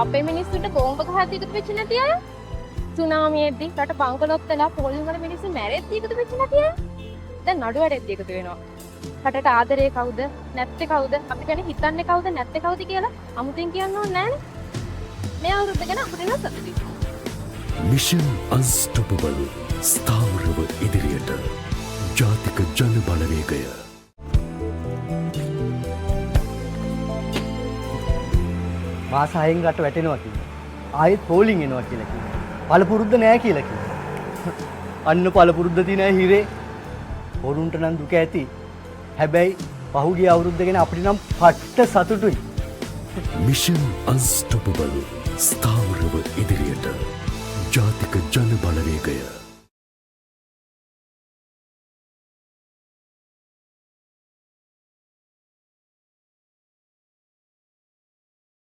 අපේ මිනිස්සුන්ට බෝම්බ ගහලා එකතු වෙච්ච නැති අය. සුනාමියෙද්දි රට බංකොලොත් වෙලා පොලිස් වල මිනිස්සු මැරෙද්දි එකතු වෙච්ච නැති අය. දැන් නඩුවැඩෙද්දි එකතු වෙනවා. රටට ආදරේ කවුද? නැත්තේ කවුද? අපි ගැන හිතන්නේ කවුද? නැත්තේ කවුද කියලා අමුතෙන් කියන්න ඕනේ නෑනේ. මේ අවුරුද්ද ගැන අපිට නම් සතුටුයි. මිෂන් අන්ස්ටොපබල් ස්ථාවරව ඉදිරියට ජාතික ජන බලවේගය. මාස 6න් රට වැටෙනවා කිව්වා. ආයෙත් පෝලිං එනවා කියලා කිව්වා. පළපුරුද්ද නෑ කියලා කිව්වා. අන්න පළපුරුද්ද තියෙන හිරේ. වරුන්ට නම් දුක ඇති. හැබැයි පහුගිය අවුරුද්ද ගැන අපිට නම් පට්ට සතුටුයි. මිෂන් අන්ස්ටොපබල් ස්ථාවරව ඉදිරියට ජාතික ජන බලවේගය.